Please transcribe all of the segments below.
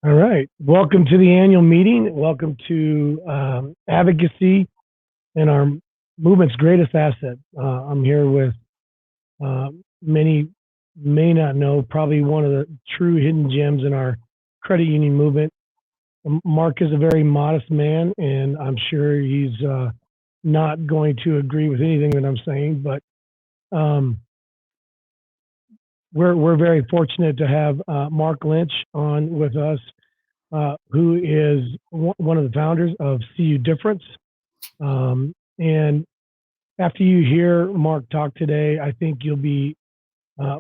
All right. Welcome to the annual meeting. Welcome to Advocacy and our movement's greatest asset. I'm here with many may not know, probably one of the true hidden gems in our credit union movement. Mark is a very modest man, and I'm sure he's not going to agree with anything that I'm saying, but um, we're very fortunate to have Mark Lynch on with us, who is one of the founders of CU Difference. And after you hear Mark talk today, I think you'll be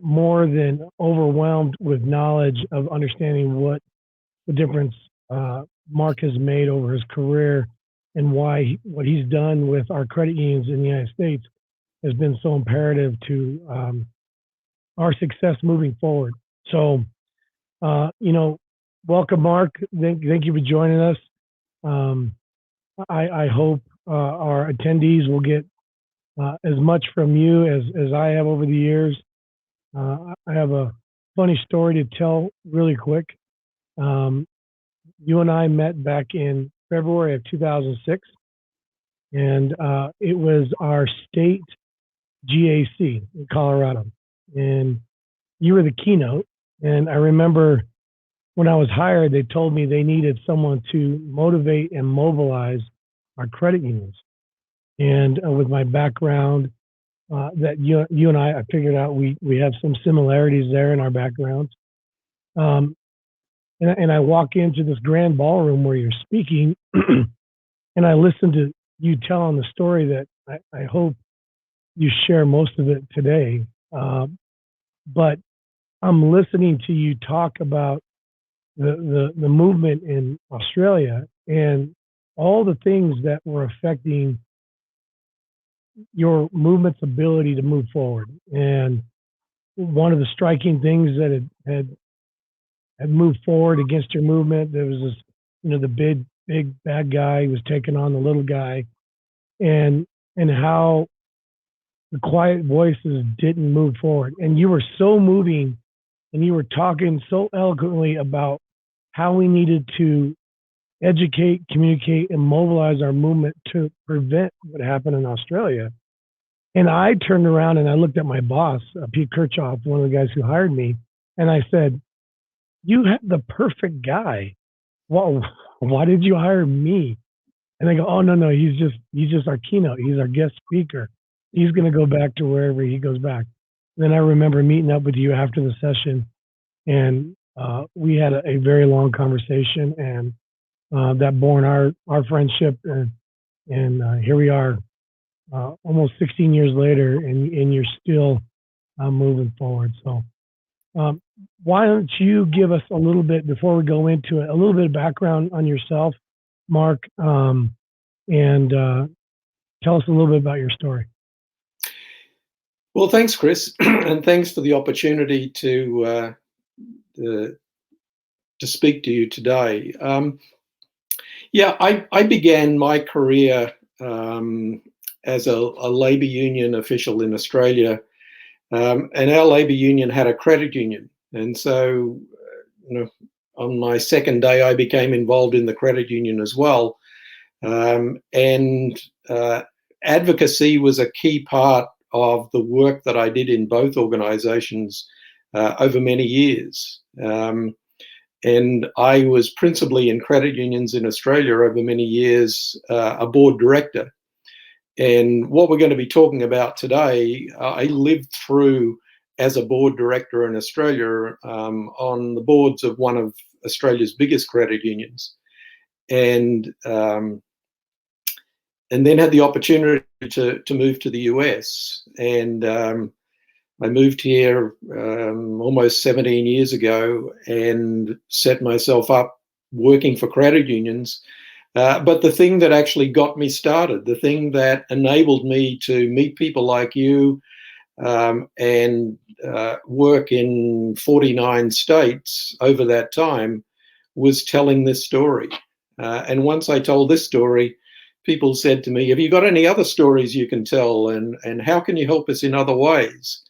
more than overwhelmed with knowledge of understanding what the difference Mark has made over his career and why what he's done with our credit unions in the United States has been so imperative to our success moving forward. So, welcome, Mark. Thank you for joining us. I hope our attendees will get as much from you as I have over the years. I have a funny story to tell really quick. You and I met back in February of 2006, and it was our state GAC in Colorado. And you were the keynote. And I remember when I was hired, they told me they needed someone to motivate and mobilize our credit unions. And with my background, that you and I figured out we have some similarities there in our backgrounds. And I walk into this grand ballroom where you're speaking, and I listen to you telling the story that I hope you share most of it today. But I'm listening to you talk about the movement in Australia and all the things that were affecting your movement's ability to move forward. And one of the striking things that had moved forward against your movement, there was this, the big bad guy who was taking on the little guy, and how the quiet voices didn't move forward. And you were so moving, and you were talking so eloquently about how we needed to educate, communicate, and mobilize our movement to prevent what happened in Australia. And I turned around and I looked at my boss, Pete Kirchhoff, one of the guys who hired me, and I said, "You have the perfect guy. Well, why did you hire me?" And they go, "Oh, no, he's just our keynote. He's our guest speaker. He's going to go back to wherever he goes back." Then I remember meeting up with you after the session, and we had a very long conversation, and that born our friendship, and here we are, almost 16 years later, and you're still moving forward. So why don't you give us a little bit, before we go into it, a little bit of background on yourself, Mark, and tell us a little bit about your story. Well, thanks, Chris, and thanks for the opportunity to speak to you today. I began my career as a labour union official in Australia, and our labour union had a credit union. And so, on my second day, I became involved in the credit union as well. And advocacy was a key part of the work that I did in both organisations over many years. And I was principally in credit unions in Australia over many years, a board director. And what we're going to be talking about today, I lived through as a board director in Australia on the boards of one of Australia's biggest credit unions. And then had the opportunity to move to the US. And I moved here almost 17 years ago and set myself up working for credit unions. But the thing that actually got me started, the thing that enabled me to meet people like you and work in 49 states over that time, was telling this story. And once I told this story, people said to me, "Have you got any other stories you can tell? And how can you help us in other ways?"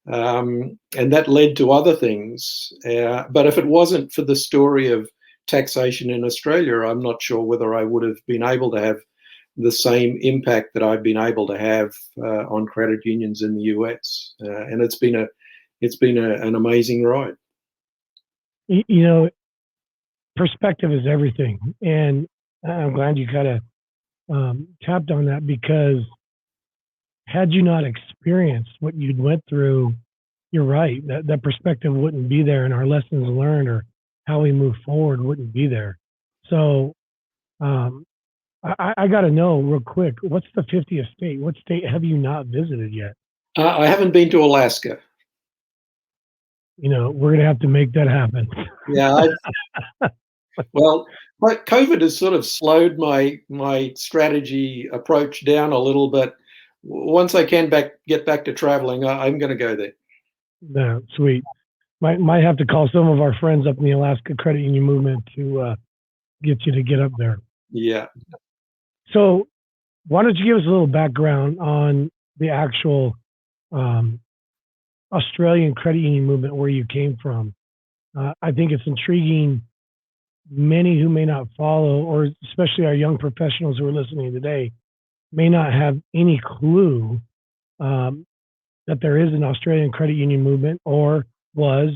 And that led to other things. But if it wasn't for the story of taxation in Australia, I'm not sure whether I would have been able to have the same impact that I've been able to have on credit unions in the US. And it's been an amazing ride. You know, perspective is everything, and I'm glad you kind of tapped on that, because had you not experienced what you'd went through, you're right, that perspective wouldn't be there, and our lessons learned or how we move forward wouldn't be there. So um, I got to know real quick, what's the 50th state? What state have you not visited yet? I haven't been to Alaska. You know, we're going to have to make that happen. Yeah, well, COVID has sort of slowed my strategy approach down a little, but once I can get back to traveling, I'm going to go there. No, sweet. Might have to call some of our friends up in the Alaska credit union movement to get you to get up there. Yeah. So, why don't you give us a little background on the actual Australian credit union movement, where you came from? I think it's intriguing. Many who may not follow, or especially our young professionals who are listening today, may not have any clue that there is an Australian credit union movement, or was,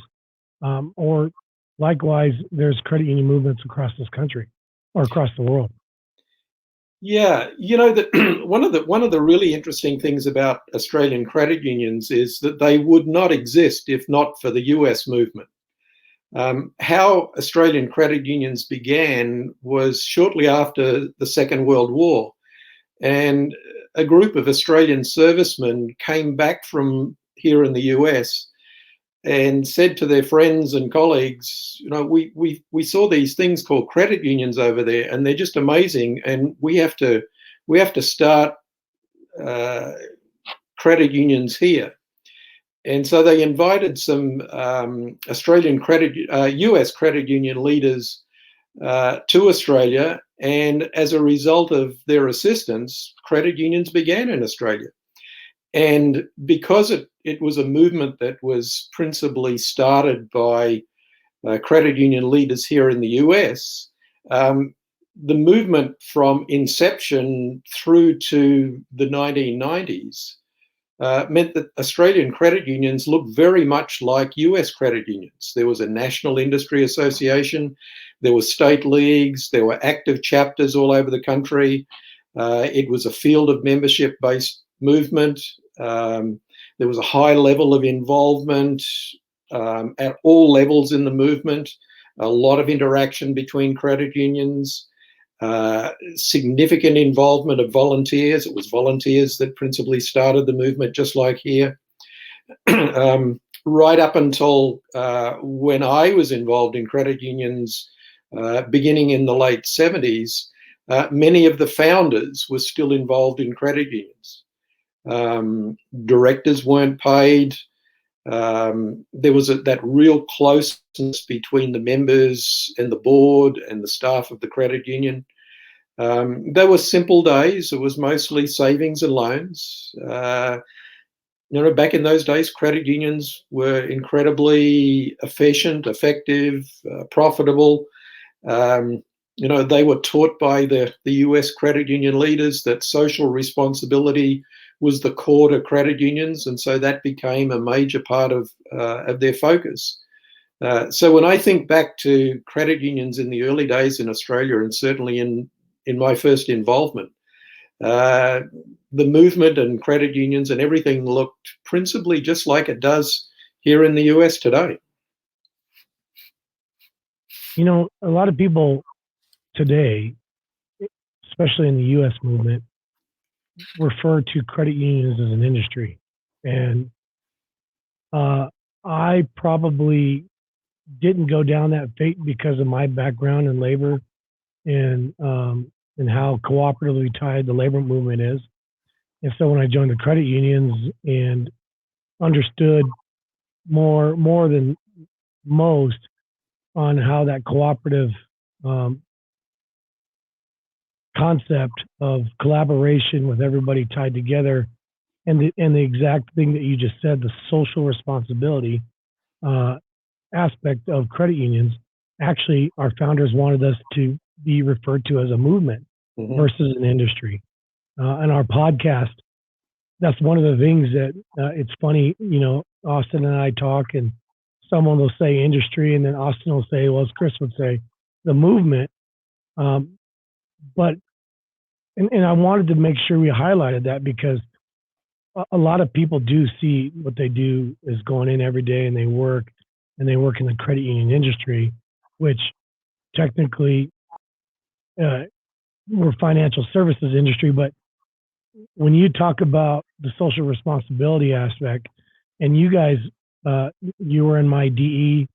or likewise, there's credit union movements across this country or across the world. Yeah, that one of the really interesting things about Australian credit unions is that they would not exist if not for the US movement. How Australian credit unions began was shortly after the Second World War, and a group of Australian servicemen came back from here in the US and said to their friends and colleagues, we saw these things called credit unions over there, and they're just amazing, and we have to start credit unions here. And so they invited some US credit union leaders to Australia, and as a result of their assistance, credit unions began in Australia. And because it was a movement that was principally started by credit union leaders here in the US, the movement from inception through to the 1990s meant that Australian credit unions looked very much like US credit unions. There was a National Industry Association, there were state leagues, there were active chapters all over the country. It was a field of membership-based movement. There was a high level of involvement at all levels in the movement, a lot of interaction between credit unions, significant involvement of volunteers. It was volunteers that principally started the movement, just like here. Right up until when I was involved in credit unions, beginning in the late 70s, many of the founders were still involved in credit unions. Directors weren't paid. There was that real closeness between the members and the board and the staff of the credit union. They were simple days. It was mostly savings and loans. Back in those days, credit unions were incredibly efficient, effective, profitable. They were taught by the US credit union leaders that social responsibility was the core to credit unions, and so that became a major part of their focus. So when I think back to credit unions in the early days in Australia, and certainly in my first involvement, the movement and credit unions and everything looked principally just like it does here in the US today. A lot of people today, especially in the US movement, refer to credit unions as an industry. And I probably didn't go down that fate because of my background in labor and how cooperatively tied the labor movement is. And so when I joined the credit unions and understood more than most on how that cooperative concept of collaboration with everybody tied together, and the exact thing that you just said, the social responsibility aspect of credit unions, actually our founders wanted us to be referred to as a movement Mhm. versus an industry. And our podcast, that's one of the things that it's funny, Austin and I talk, and someone will say industry, and then Austin will say, well, as Chris would say, the movement. Um, but and I wanted to make sure we highlighted that because a lot of people do see what they do is going in every day and they work in the credit union industry, which technically we're financial services industry. But when you talk about the social responsibility aspect, and you guys, you were in my DE,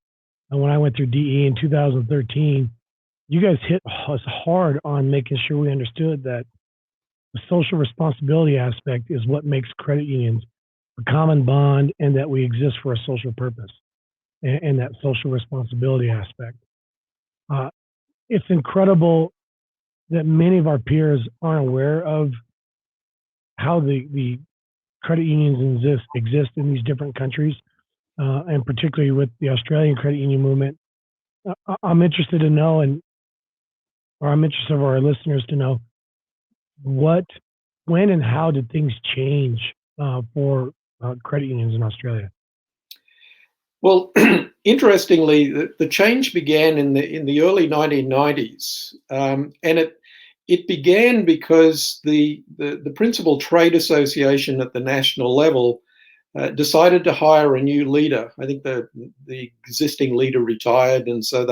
and when I went through DE in 2013, you guys hit us hard on making sure we understood that the social responsibility aspect is what makes credit unions a common bond, and that we exist for a social purpose, and that social responsibility aspect. Uh, it's incredible that many of our peers aren't aware of how the credit unions exist in these different countries, and particularly with the Australian credit union movement. I'm interested to know, or I'm interested for our listeners to know what, when, and how did things change for credit unions in Australia? Well, interestingly, the change began in the early 1990s, and it began because the principal trade association at the national level decided to hire a new leader. I think the existing leader retired, and so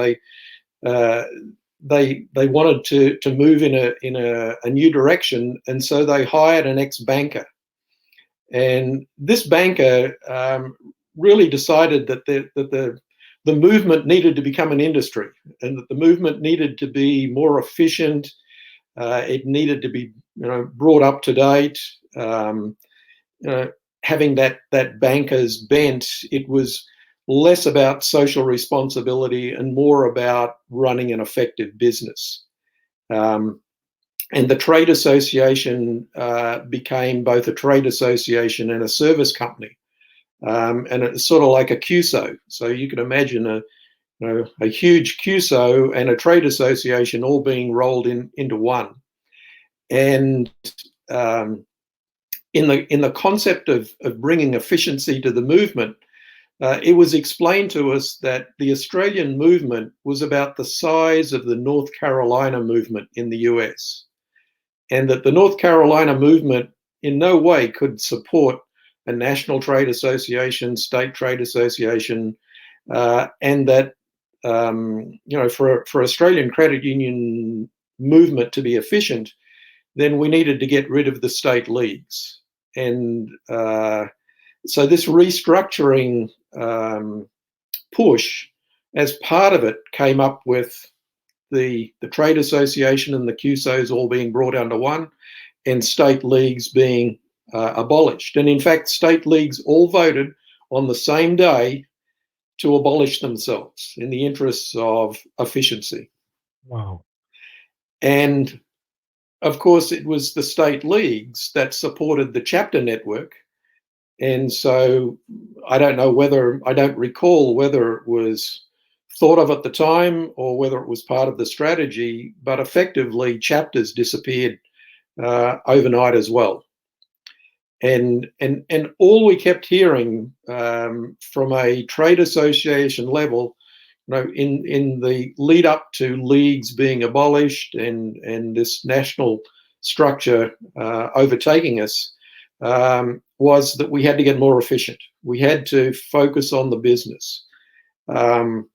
uh, they wanted to move in a new direction, and so they hired an ex-banker. And this banker really decided that the movement needed to become an industry, and that the movement needed to be more efficient. It needed to be, brought up to date. You know, Having that banker's bent, it was less about social responsibility and more about running an effective business. Um, and the trade association became both a trade association and a service company. And it's sort of like a QSO. So you can imagine a huge QSO and a trade association all being rolled into one. And in the concept of bringing efficiency to the movement, it was explained to us that the Australian movement was about the size of the North Carolina movement in the US, and that the North Carolina movement in no way could support a national trade association, state trade association, and that for Australian credit union movement to be efficient, then we needed to get rid of the state leagues. And so this restructuring push, as part of it, came up with the trade association and the QSOs all being brought under one, and state leagues being abolished. And in fact, state leagues all voted on the same day to abolish themselves in the interests of efficiency. Wow. And of course, it was the state leagues that supported the chapter network. And so I don't recall whether it was thought of at the time or whether it was part of the strategy, but effectively chapters disappeared overnight as well. And all we kept hearing from a trade association level, in the lead up to leagues being abolished and this national structure overtaking us, was that we had to get more efficient. We had to focus on the business. And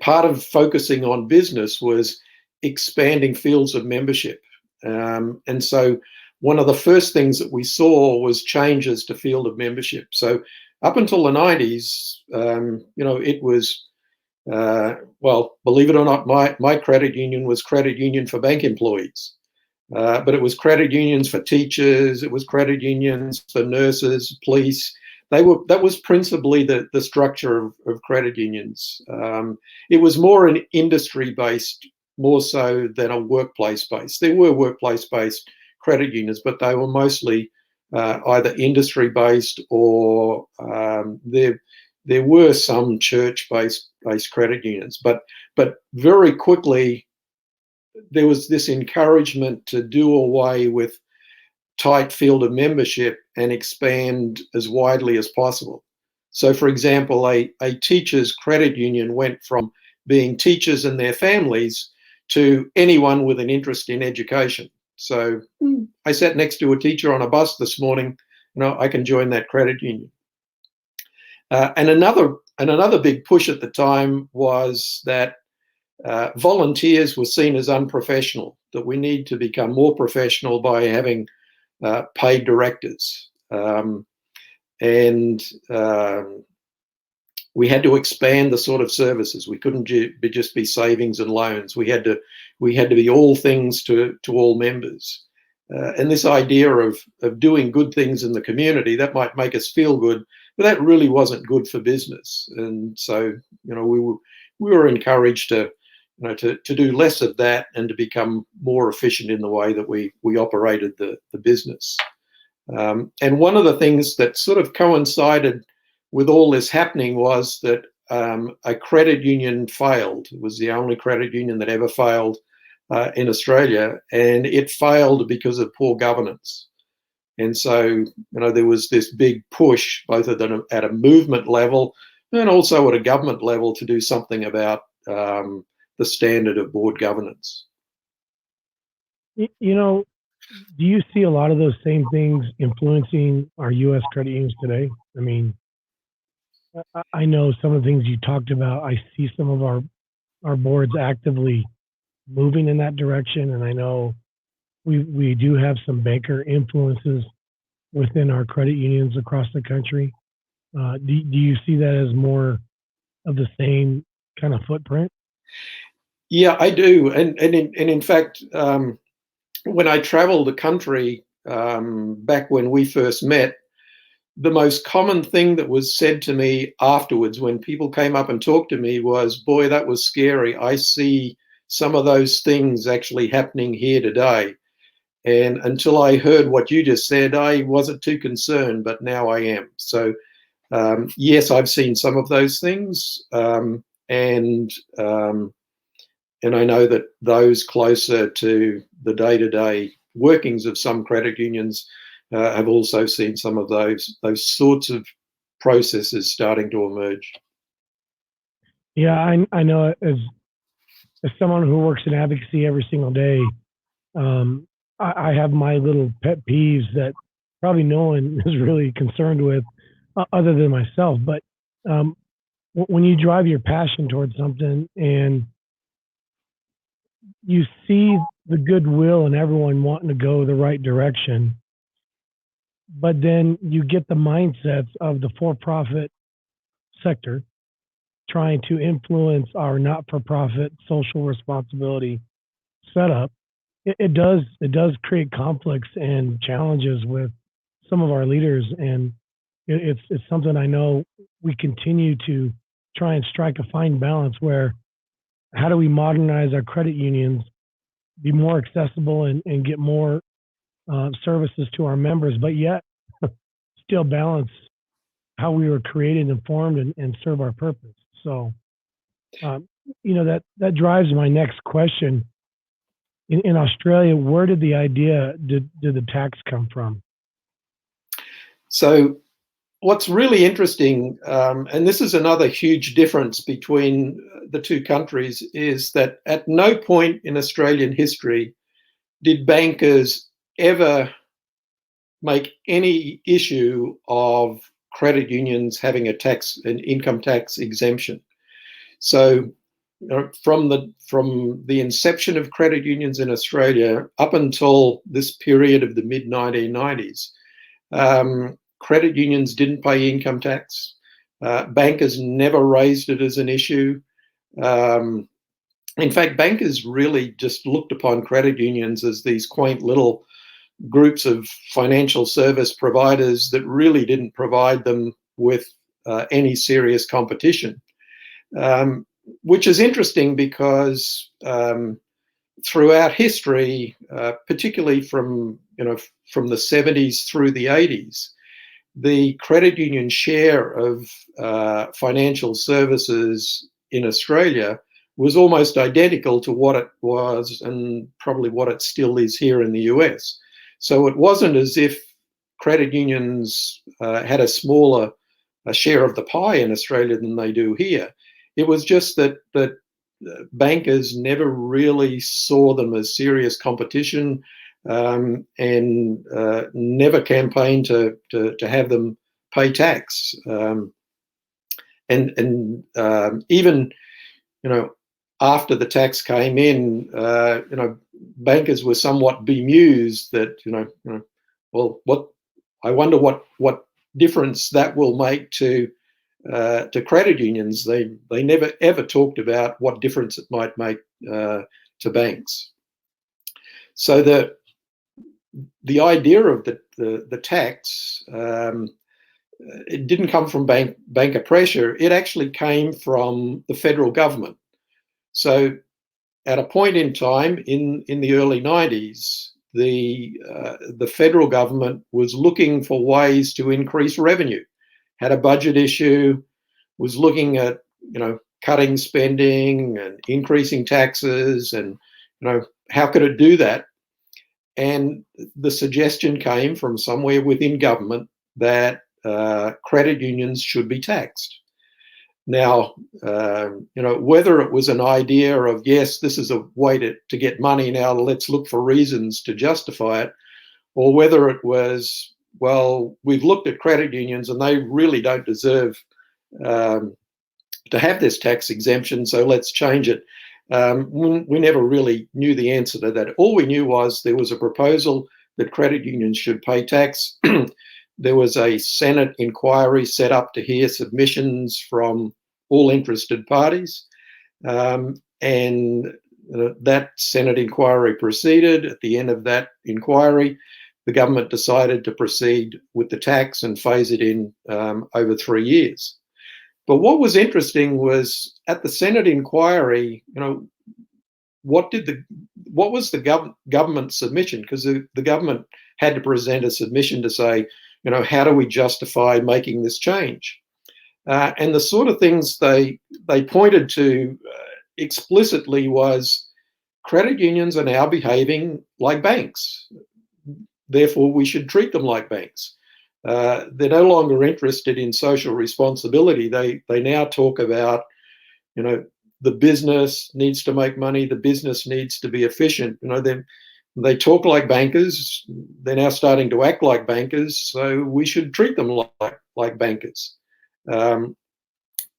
part of focusing on business was expanding fields of membership. And so one of the first things that we saw was changes to field of membership. So up until the 90s, it was, well, believe it or not, my credit union was credit union for bank employees. But it was credit unions for teachers, it was credit unions for nurses, police. That was principally the structure of credit unions. It was more an industry-based, more so than a workplace-based. There were workplace-based credit unions, but they were mostly either industry-based or there were some church-based credit unions, but very quickly there was this encouragement to do away with tight field of membership and expand as widely as possible. So, for example, a teachers' credit union went from being teachers and their families to anyone with an interest in education. So I sat next to a teacher on a bus this morning. I can join that credit union. And another big push at the time was that volunteers were seen as unprofessional, that we need to become more professional by having paid directors. We had to expand the sort of services. We couldn't just be savings and loans. We had to be all things to all members. And this idea of doing good things in the community, that might make us feel good, but that really wasn't good for business. And so, we were encouraged to do less of that and to become more efficient in the way that we operated the business. And one of the things that sort of coincided with all this happening was that a credit union failed. It was the only credit union that ever failed in Australia, and it failed because of poor governance. And so, there was this big push, both at a movement level and also at a government level, to do something about the standard of board governance. Do you see a lot of those same things influencing our U.S. credit unions today? I mean, I know some of the things you talked about. I see some of our boards actively moving in that direction, and I know we do have some banker influences within our credit unions across the country. Do you see that as more of the same kind of footprint? Yeah, I do, and in fact, when I traveled the country back when we first met, the most common thing that was said to me afterwards when people came up and talked to me was, "Boy, that was scary. I see some of those things actually happening here today." And until I heard what you just said, I wasn't too concerned, but now I am. So, yes, I've seen some of those things, and I know that those closer to the day-to-day workings of some credit unions have also seen some of those sorts of processes starting to emerge. Yeah, I know as someone who works in advocacy every single day, I have my little pet peeves that probably no one is really concerned with other than myself. But when you drive your passion towards something and you see the goodwill and everyone wanting to go the right direction, but then you get the mindsets of the for-profit sector trying to influence our not-for-profit social responsibility setup, it does create conflicts and challenges with some of our leaders, and it's something I know we continue to try and strike a fine balance where how do we modernize our credit unions, be more accessible and get more services to our members, but yet still balance how we were created and formed and serve our purpose. So, that drives my next question. In Australia, where did the idea, did the tax come from? So what's really interesting, and this is another huge difference between the two countries, is that at no point in Australian history did bankers ever make any issue of credit unions having an income tax exemption. So from the inception of credit unions in Australia up until this period of the mid-1990s, credit unions didn't pay income tax. Bankers never raised it as an issue. In fact, bankers really just looked upon credit unions as these quaint little groups of financial service providers that really didn't provide them with any serious competition. Which is interesting because throughout history, particularly from the 70s through the 80s, the credit union share of financial services in Australia was almost identical to what it was and probably what it still is here in the US. So it wasn't as if credit unions had a smaller share of the pie in Australia than they do here. It was just that bankers never really saw them as serious competition, and never campaigned to have them pay tax. And even, after the tax came in, bankers were somewhat bemused that, well, I wonder what difference that will make to credit unions. They never ever talked about what difference it might make to banks. So the idea of the tax, it didn't come from banker pressure. It actually came from the federal government. So at a point in time in the early 90s, the federal government was looking for ways to increase revenue, had a budget issue, was looking at cutting spending and increasing taxes, and how could it do that? And the suggestion came from somewhere within government that credit unions should be taxed. Now, whether it was an idea of, yes, this is a way to get money, now let's look for reasons to justify it, or whether it was, well, we've looked at credit unions and they really don't deserve to have this tax exemption, so let's change it. We never really knew the answer to that. All we knew was there was a proposal that credit unions should pay tax. There was a Senate inquiry set up to hear submissions from all interested parties. And that Senate inquiry proceeded. At the end of that inquiry, the government decided to proceed with the tax and phase it in over 3 years. But what was interesting was at the Senate inquiry, what was the government submission? Because the government had to present a submission to say, how do we justify making this change? And the sort of things they pointed to explicitly was credit unions are now behaving like banks. Therefore, we should treat them like banks. They're no longer interested in social responsibility. They now talk about, the business needs to make money. The business needs to be efficient. They talk like bankers. They're now starting to act like bankers. So we should treat them like bankers. And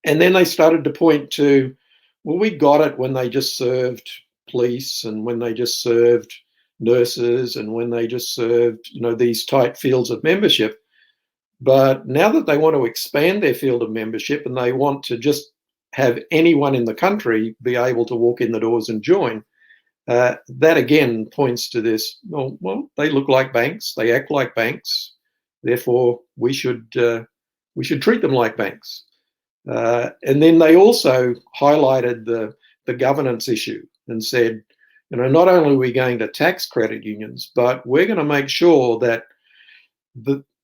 then they started to point to, well, we got it when they just served police and when they just served nurses and when they just served, these tight fields of membership. But now that they want to expand their field of membership and they want to just have anyone in the country be able to walk in the doors and join, that again points to this, well, they look like banks, they act like banks, therefore we should treat them like banks. And then they also highlighted the governance issue and said, not only are we going to tax credit unions, but we're going to make sure that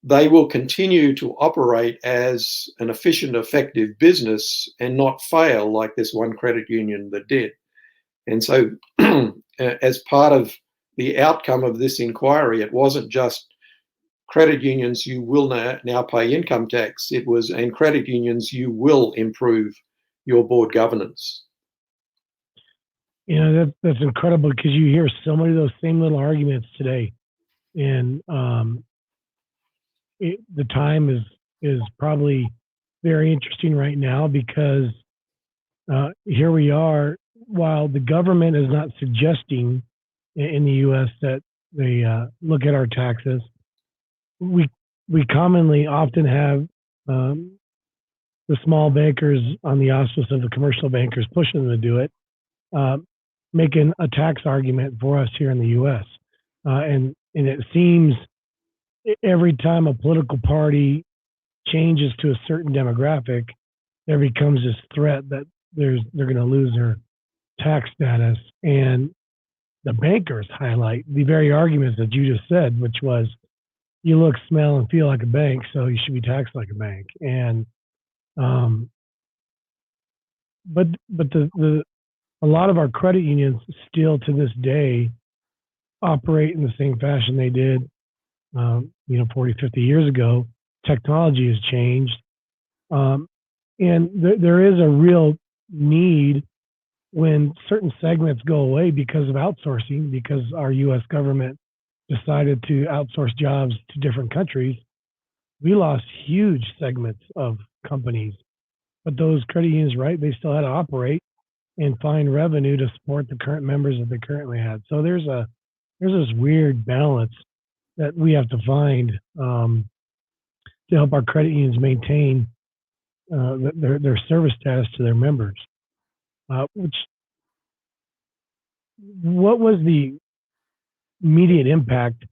they will continue to operate as an efficient, effective business and not fail like this one credit union that did. And so as part of the outcome of this inquiry, it wasn't just credit unions, you will now pay income tax. It was, and credit unions, you will improve your board governance. That's incredible because you hear so many of those same little arguments today. And the time is probably very interesting right now because here we are, while the government is not suggesting in the U.S. that they look at our taxes, we commonly often have the small bankers on the auspice of the commercial bankers pushing them to do it, making a tax argument for us here in the U.S. And it seems every time a political party changes to a certain demographic, there becomes this threat that they're going to lose their tax status. And the bankers highlight the very arguments that you just said, which was, you look, smell, and feel like a bank, so you should be taxed like a bank. And um, but the a lot of our credit unions still to this day operate in the same fashion they did, 40, 50 years ago. Technology has changed. Um, and there is a real need when certain segments go away because of outsourcing, because our U.S. government decided to outsource jobs to different countries. We lost huge segments of companies, but those credit unions, right, they still had to operate and find revenue to support the current members that they currently had. So there's this weird balance that we have to find to help our credit unions maintain their service status to their members. Which what was the immediate impact,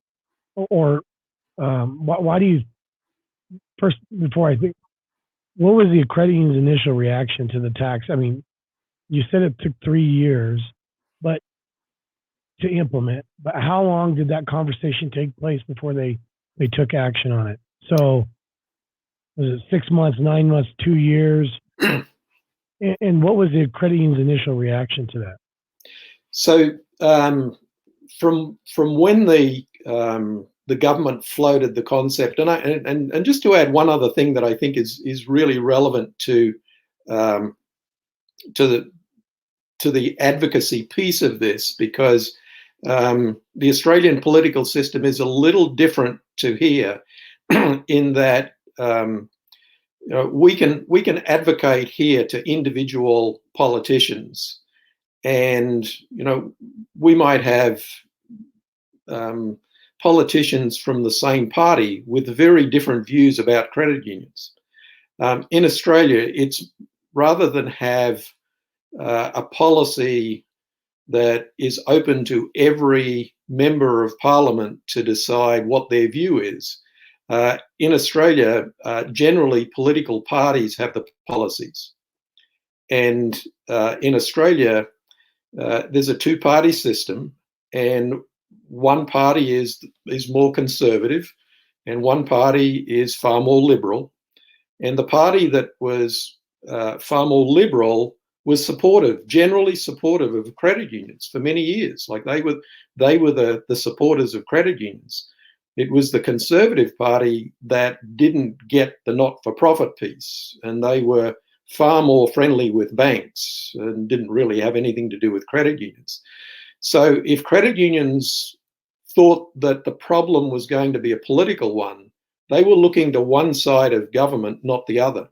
or why do you first before I think what was the credit union's initial reaction to the tax? I mean, you said it took 3 years, but to implement. But how long did that conversation take place before they took action on it? So was it 6 months, 9 months, 2 years? And what was the credit union's initial reaction to that? So from when the government floated the concept, and just to add one other thing that I think is really relevant to the advocacy piece of this, because the Australian political system is a little different to here in that we can advocate here to individual politicians, and we might have politicians from the same party with very different views about credit unions. In Australia, it's rather than have a policy that is open to every member of parliament to decide what their view is. In Australia, generally political parties have the policies. And in Australia, there's a two-party system, and one party is more conservative and one party is far more liberal. And the party that was far more liberal was generally supportive of credit unions for many years. Like they were the supporters of credit unions. It was the Conservative Party that didn't get the not-for-profit piece, and they were far more friendly with banks and didn't really have anything to do with credit unions. So if credit unions thought that the problem was going to be a political one, they were looking to one side of government, not the other.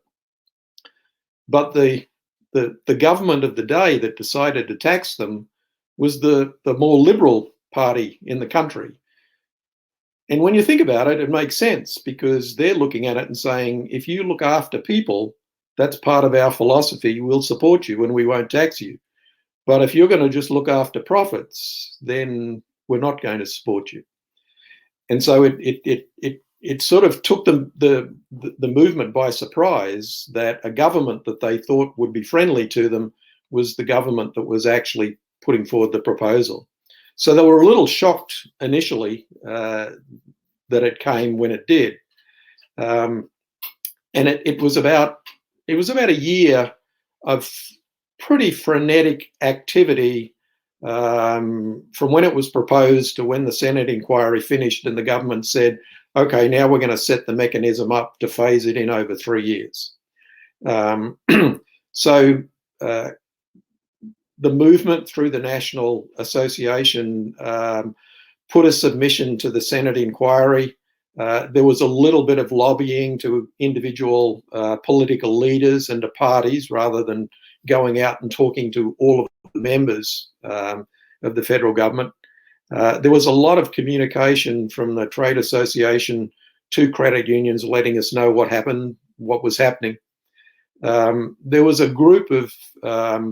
But the government of the day that decided to tax them was the more liberal party in the country. And when you think about it, it makes sense, because they're looking at it and saying, if you look after people, that's part of our philosophy. We'll support you and we won't tax you. But if you're going to just look after profits, then we're not going to support you. And so it sort of took the movement by surprise that a government that they thought would be friendly to them was the government that was actually putting forward the proposal. So they were a little shocked initially that it came when it did, and it was about a year of pretty frenetic activity from when it was proposed to when the Senate inquiry finished and the government said, okay, now we're going to set the mechanism up to phase it in over 3 years. So the movement through the National Association put a submission to the Senate inquiry. There was a little bit of lobbying to individual political leaders and to parties rather than going out and talking to all of the members of the federal government. There was a lot of communication from the Trade Association to credit unions letting us know what was happening. There was a group of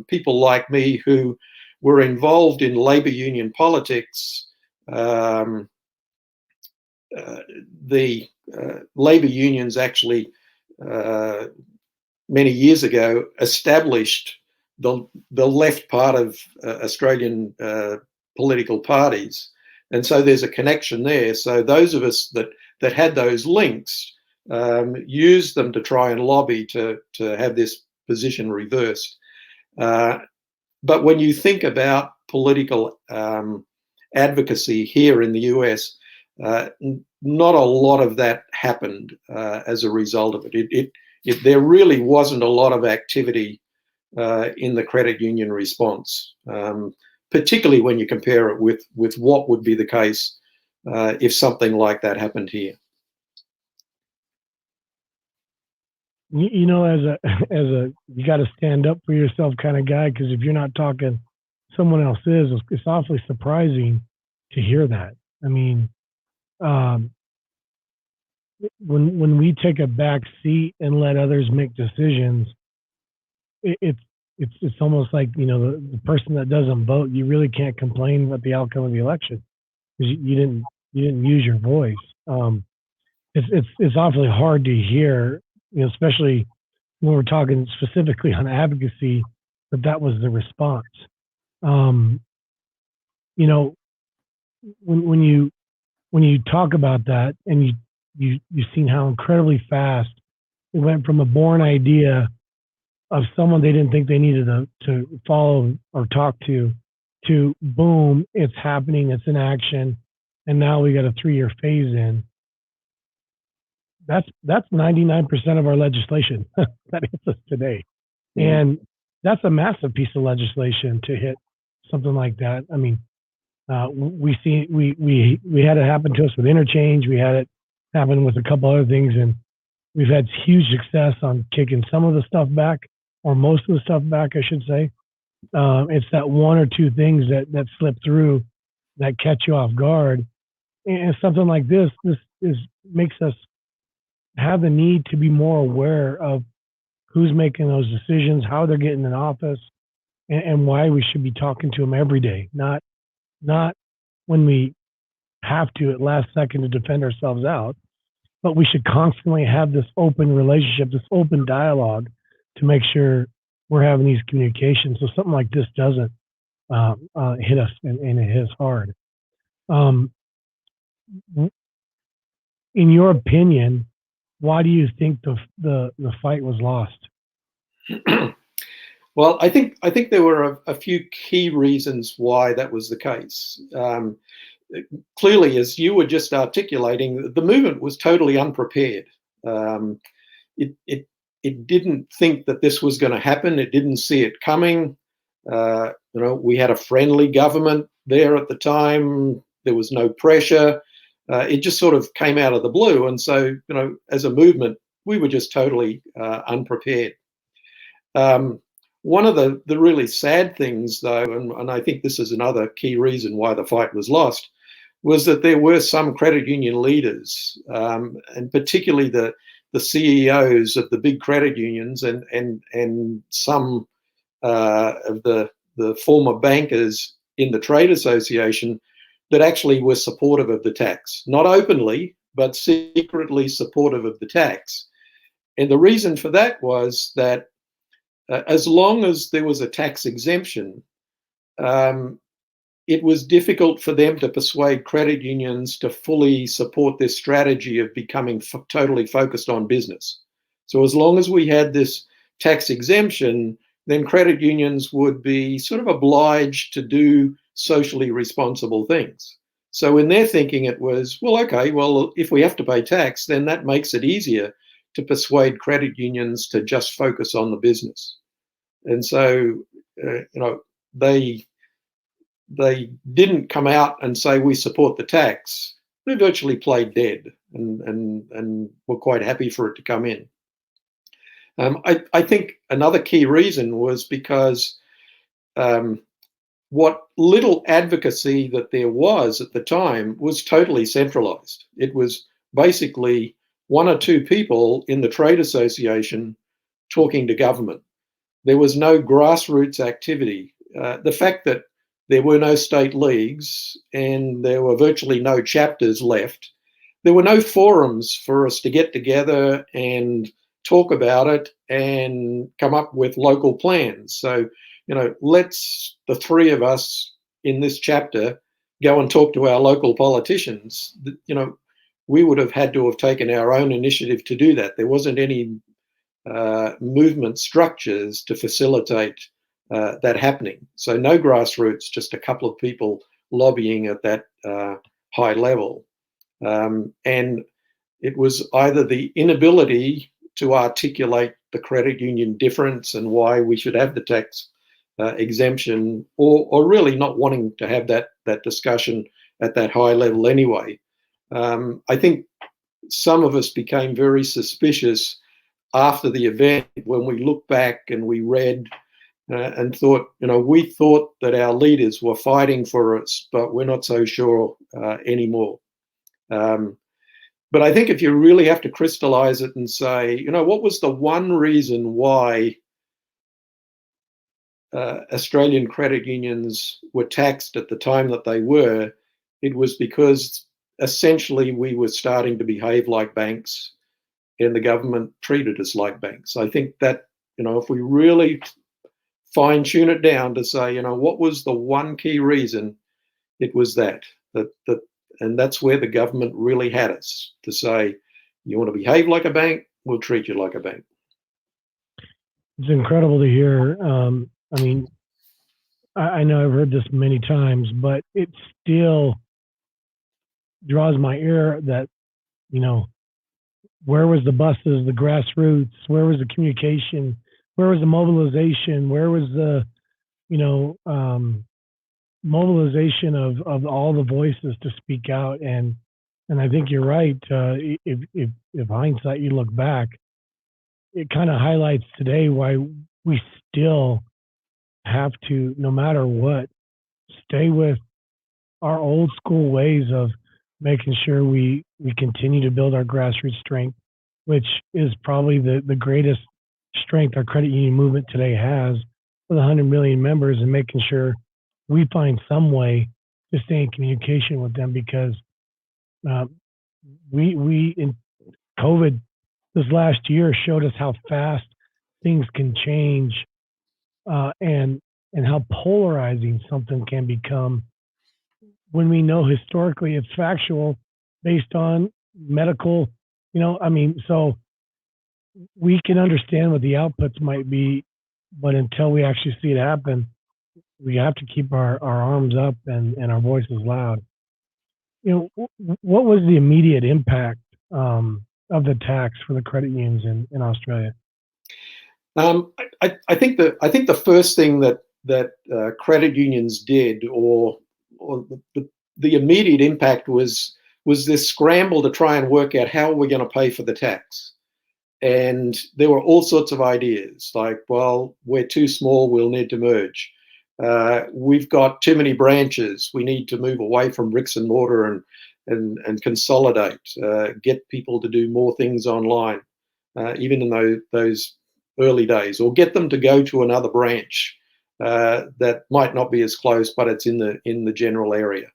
people like me who were involved in labor union politics. The labor unions actually, many years ago, established the left part of Australian political parties. And so there's a connection there. So those of us that that had those links used them to try and lobby to have this position reversed. But when you think about political advocacy here in the US, not a lot of that happened as a result of it. There really wasn't a lot of activity in the credit union response, particularly when you compare it with what would be the case if something like that happened here. You know, as a you got to stand up for yourself kind of guy, because if you're not talking, someone else is. It's awfully surprising to hear that. I mean, when we take a back seat and let others make decisions, it's almost like, you know, the person that doesn't vote, you really can't complain about the outcome of the election because you didn't use your voice. It's awfully hard to hear, you know, especially when we're talking specifically on advocacy, that was the response. You know, when you talk about that, and you've seen how incredibly fast it went from a born idea of someone they didn't think they needed to follow or talk to boom, it's happening, it's in action, and now we got a 3-year phase in. That's 99% of our legislation that hits us today. And that's a massive piece of legislation to hit something like that. I mean, we had it happen to us with interchange. We had it happen with a couple other things, and we've had huge success on kicking some of the stuff back, or most of the stuff back, I should say. It's that one or two things that slip through that catch you off guard. And something like this makes us have the need to be more aware of who's making those decisions, how they're getting in office, and why we should be talking to them every day, not when we have to at last second to defend ourselves out, but we should constantly have this open relationship, this open dialogue to make sure we're having these communications so something like this doesn't hit us and it hits hard. In your opinion, why do you think the fight was lost? Well, I think there were a few key reasons why that was the case. Clearly, as you were just articulating, the movement was totally unprepared. It didn't think that this was going to happen. It didn't see it coming. You know, we had a friendly government there at the time. There was no pressure. It just sort of came out of the blue. And so, you know, as a movement, we were just totally unprepared. One of the really sad things, though, and I think this is another key reason why the fight was lost, was that there were some credit union leaders, and particularly the CEOs of the big credit unions and some of the former bankers in the trade association that actually were supportive of the tax. Not openly, but secretly supportive of the tax. And the reason for that was that as long as there was a tax exemption, it was difficult for them to persuade credit unions to fully support this strategy of becoming totally focused on business. So as long as we had this tax exemption, then credit unions would be sort of obliged to do socially responsible things. So in their thinking, it was, well, okay, well, if we have to pay tax, then that makes it easier to persuade credit unions to just focus on the business. And so, you know, they didn't come out and say we support the tax. They virtually played dead and were quite happy for it to come in. I think another key reason was because what little advocacy that there was at the time was totally centralized. It was basically one or two people in the trade association talking to government. There was no grassroots activity. The fact that there were no state leagues and there were virtually no chapters left, there were no forums for us to get together and talk about it and come up with local plans. So, you know, let's, the three of us in this chapter, go and talk to our local politicians. You know, we would have had to have taken our own initiative to do that. There wasn't any movement structures to facilitate that happening. So no grassroots, just a couple of people lobbying at that high level. And it was either the inability to articulate the credit union difference and why we should have the tax exemption, or really not wanting to have that discussion at that high level anyway. I think some of us became very suspicious after the event when we looked back and we read and thought, we thought that our leaders were fighting for us, but we're not so sure anymore. But I think if you really have to crystallize it and say, what was the one reason why Australian credit unions were taxed at the time that they were, it was because essentially we were starting to behave like banks and the government treated us like banks. I think that, if we really fine tune it down to say, what was the one key reason, it was that and that's where the government really had us to say, you want to behave like a bank, we'll treat you like a bank. It's incredible to hear. I mean, I know I've heard this many times, but it still draws my ear that, where was the buses, the grassroots, where was the communication, where was the mobilization, where was the, mobilization of all the voices to speak out. And I think you're right. If hindsight, you look back, it kind of highlights today why we still have to, no matter what, stay with our old school ways of making sure we continue to build our grassroots strength, which is probably the greatest strength our credit union movement today has with 100 million members, and making sure we find some way to stay in communication with them, because we in COVID this last year showed us how fast things can change, and how polarizing something can become when we know historically it's factual based on medical, so we can understand what the outputs might be, but until we actually see it happen, we have to keep our arms up and our voices loud. What was the immediate impact of the tax for the credit unions in Australia? I think the first thing that credit unions did, or the immediate impact was this scramble to try and work out how we're going to pay for the tax. And there were all sorts of ideas like, well, we're too small, we'll need to merge. We've got too many branches, we need to move away from bricks and mortar and consolidate, get people to do more things online, even in those early days, or get them to go to another branch that might not be as close, but it's in the general area.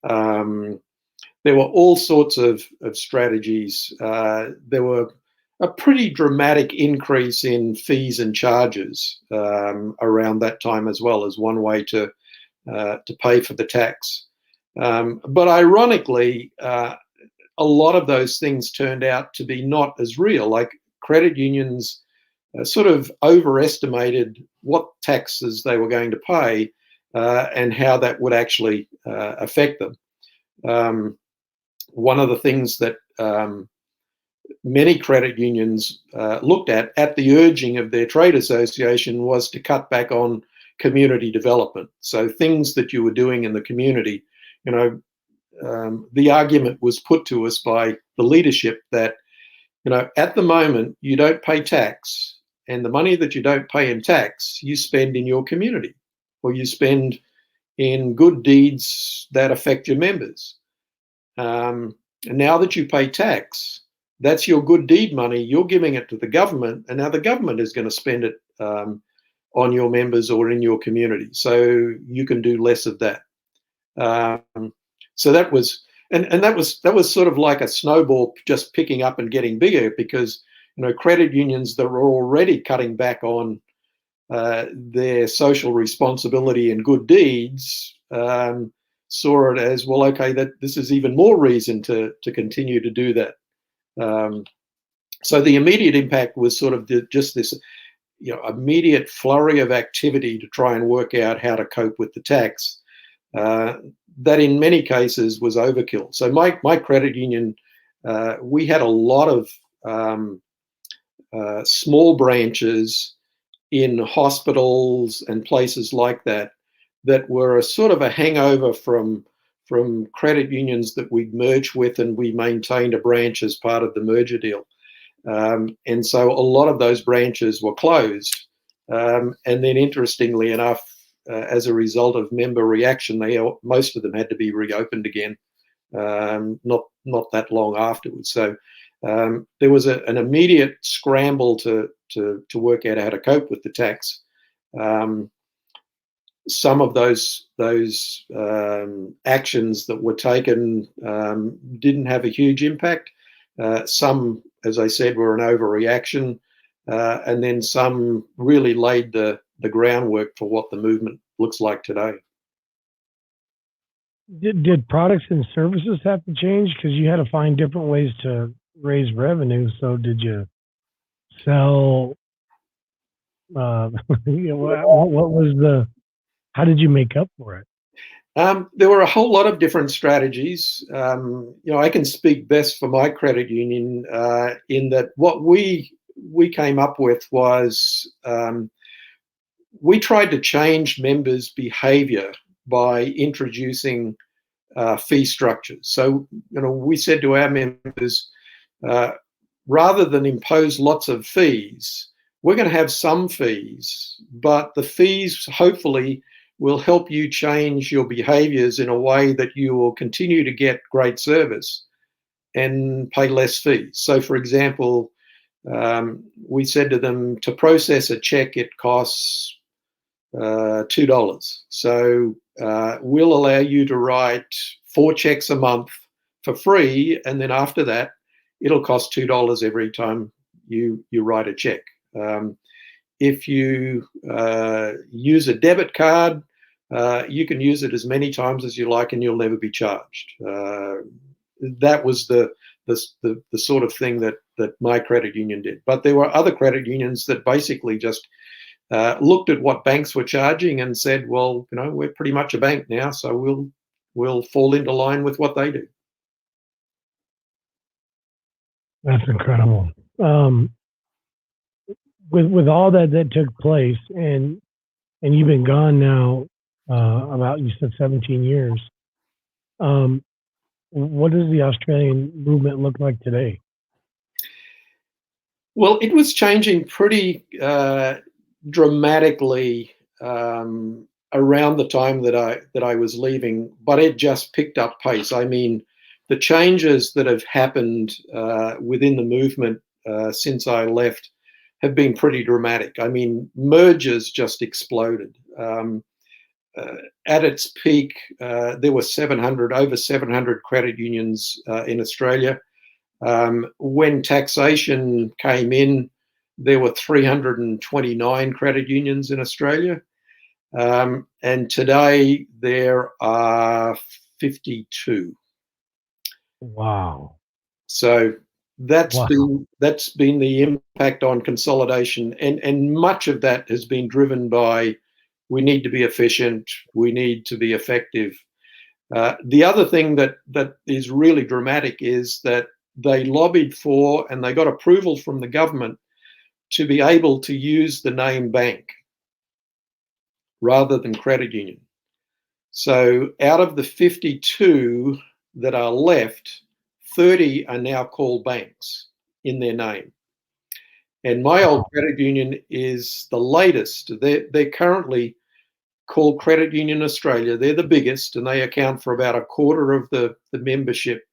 There were all sorts of strategies. There were a pretty dramatic increase in fees and charges around that time as well, as one way to pay for the tax. But ironically, a lot of those things turned out to be not as real. Like credit unions sort of overestimated what taxes they were going to pay and how that would actually affect them. One of the things that many credit unions looked at the urging of their trade association, was to cut back on community development. So things that you were doing in the community, the argument was put to us by the leadership that, at the moment you don't pay tax, and the money that you don't pay in tax, you spend in your community, or you spend in good deeds that affect your members. And now that you pay tax, that's your good deed money. You're giving it to the government, and now the government is going to spend it on your members or in your community. So you can do less of that. So that was, and that was sort of like a snowball just picking up and getting bigger, because credit unions that were already cutting back on their social responsibility and good deeds saw it as, well, okay, that this is even more reason to continue to do that. So the immediate impact was sort of just this, immediate flurry of activity to try and work out how to cope with the tax. That in many cases was overkill. So my credit union, we had a lot of small branches in hospitals and places like that were a sort of a hangover from credit unions that we'd merged with, and we maintained a branch as part of the merger deal. And so a lot of those branches were closed. And then interestingly enough, as a result of member reaction, most of them had to be reopened again, not that long afterwards. So there was an immediate scramble to work out how to cope with the tax. Some of those actions that were taken didn't have a huge impact. Some, as I said, were an overreaction, and then some really laid the groundwork for what the movement looks like today. Did products and services have to change because you had to find different ways to raise revenue? So did you sell? What was the? How did you make up for it? There were a whole lot of different strategies. I can speak best for my credit union in that what we came up with was we tried to change members' behaviour by introducing fee structures. So we said to our members, rather than impose lots of fees, we're going to have some fees, but the fees hopefully will help you change your behaviours in a way that you will continue to get great service and pay less fees. So, for example, we said to them, to process a check, it costs $2. So we'll allow you to write 4 checks a month for free, and then after that, it'll cost $2 every time you write a check. If you use a debit card, you can use it as many times as you like, and you'll never be charged. That was the sort of thing that my credit union did. But there were other credit unions that basically just looked at what banks were charging and said, well, we're pretty much a bank now, so we'll fall into line with what they do. That's incredible. With all that took place, and you've been gone now about, you said, 17 years. What does the Australian movement look like today? Well, it was changing pretty dramatically around the time that I was leaving, but it just picked up pace. I mean, the changes that have happened within the movement since I left have been pretty dramatic. I mean, mergers just exploded. At its peak, there were over 700 credit unions in Australia. When taxation came in, there were 329 credit unions in Australia. And today there are 52. Wow. So that's been the impact on consolidation, and much of that has been driven by, we need to be efficient, we need to be effective. The other thing that is really dramatic is that they lobbied for, and they got approval from the government to be able to use the name bank rather than credit union. So out of the 52 that are left, 30 are now called banks in their name. And my old credit union is the latest. They're currently called Credit Union Australia. They're the biggest, and they account for about a quarter of the membership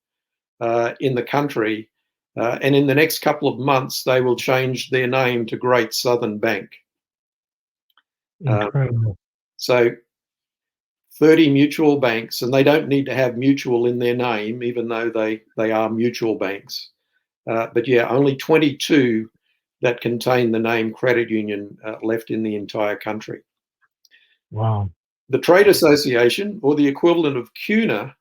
in the country. And in the next couple of months, they will change their name to Great Southern Bank. Incredible. So 30 mutual banks, and they don't need to have mutual in their name, even though they are mutual banks. But yeah, only 22 that contain the name credit union left in the entire country. Wow. The trade association, or the equivalent of CUNA,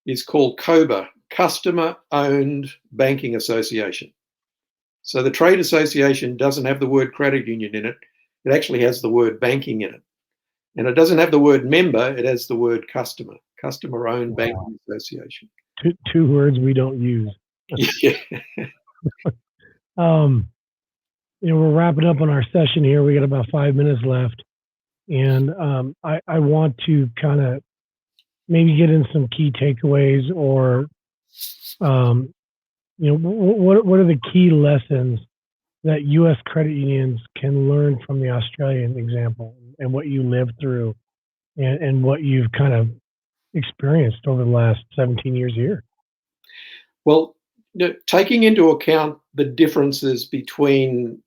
is called COBA, Customer Owned Banking Association. So the trade association doesn't have the word credit union in it. It actually has the word banking in it. And it doesn't have the word member, it has the word customer, customer-owned banking association. Two words we don't use. Yeah. We're wrapping up on our session here. We got about 5 minutes left. And I want to kind of maybe get in some key takeaways, or, what are the key lessons that U.S. credit unions can learn from the Australian example, and what you lived through, and what you've kind of experienced over the last 17 years here? Well, taking into account the differences between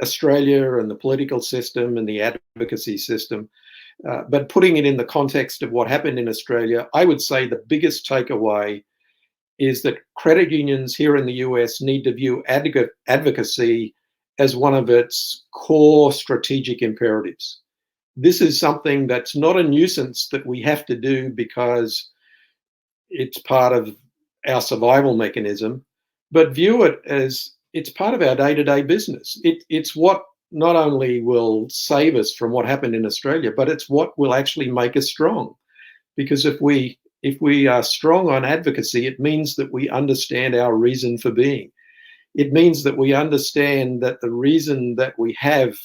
Australia and the political system and the advocacy system, but putting it in the context of what happened in Australia, I would say the biggest takeaway is that credit unions here in the US need to view advocacy as one of its core strategic imperatives. This is something that's not a nuisance that we have to do because it's part of our survival mechanism, but view it as it's part of our day-to-day business. It's what not only will save us from what happened in Australia, but it's what will actually make us strong. Because if we are strong on advocacy, it means that we understand our reason for being. It means that we understand that the reason that we have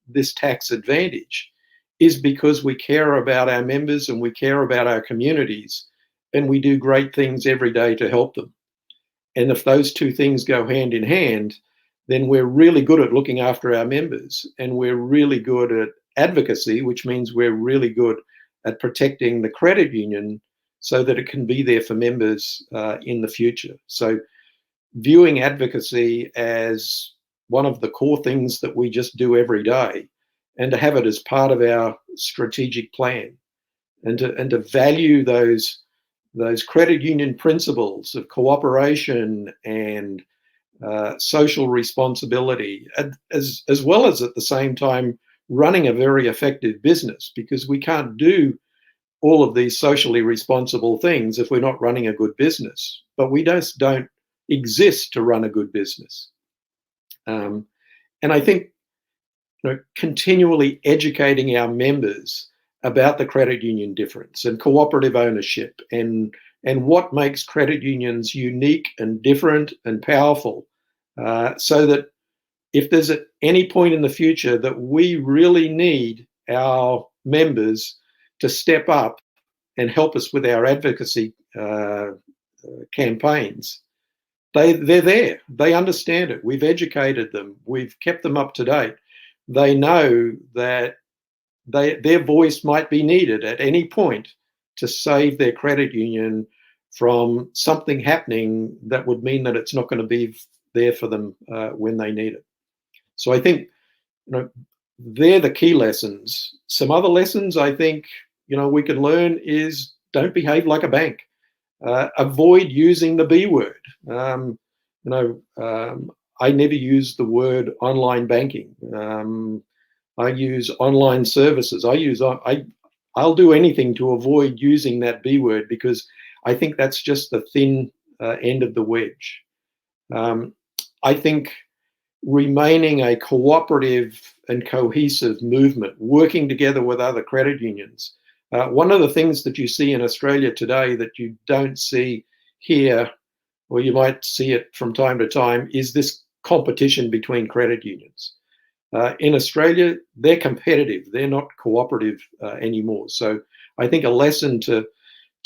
this tax advantage is because we care about our members and we care about our communities, and we do great things every day to help them. And if those two things go hand in hand, then we're really good at looking after our members, and we're really good at advocacy, which means we're really good at protecting the credit union so that it can be there for members in the future. So viewing advocacy as one of the core things that we just do every day, and to have it as part of our strategic plan, and to value those credit union principles of cooperation and social responsibility, as well as at the same time running a very effective business, because we can't do all of these socially responsible things if we're not running a good business. But we just don't exist to run a good business. And I think continually educating our members about the credit union difference and cooperative ownership, and what makes credit unions unique and different and powerful, so that if there's at any point in the future that we really need our members to step up and help us with our advocacy campaigns, they're there. They understand it. We've educated them. We've kept them up to date. They know that their voice might be needed at any point to save their credit union from something happening that would mean that it's not going to be there for them when they need it. So I think they're the key lessons. Some other lessons I think we can learn is don't behave like a bank. Avoid using the B word. I never use the word online banking. I use online services. I'll do anything to avoid using that B word, because I think that's just the thin end of the wedge. I think remaining a cooperative and cohesive movement, working together with other credit unions. One of the things that you see in Australia today that you don't see here, or you might see it from time to time, is this competition between credit unions. In Australia, they're competitive. They're not cooperative anymore. So I think a lesson to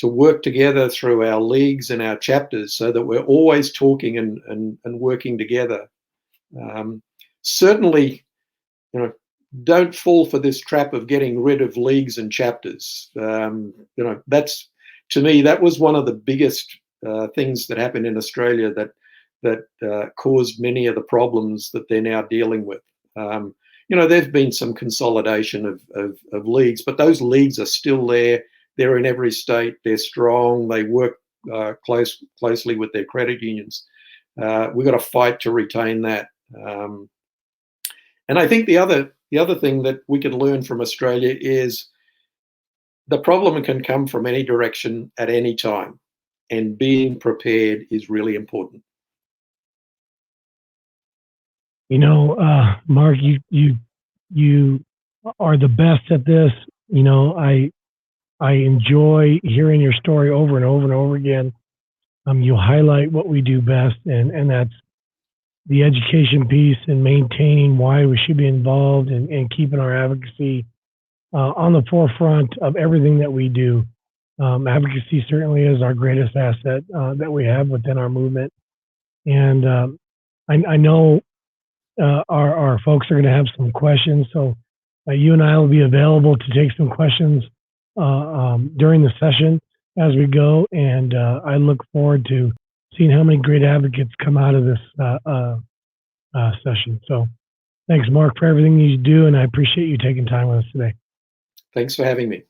work together through our leagues and our chapters, so that we're always talking and working together. Certainly, don't fall for this trap of getting rid of leagues and chapters. That's, to me, that was one of the biggest things that happened in Australia that caused many of the problems that they're now dealing with. There've been some consolidation of leagues, but those leagues are still there. They're in every state. They're strong. They work closely with their credit unions. We've got to fight to retain that. And I think the other thing that we can learn from Australia is The problem can come from any direction at any time, and being prepared is really important. Mark, you are the best at this. I enjoy hearing your story over and over and over again. You highlight what we do best, and that's the education piece and maintaining why we should be involved and keeping our advocacy on the forefront of everything that we do. Advocacy certainly is our greatest asset that we have within our movement. And I know our folks are going to have some questions. So you and I will be available to take some questions during the session as we go. And I look forward to seeing how many great advocates come out of this session. So thanks, Mark, for everything you do. And I appreciate you taking time with us today. Thanks for having me.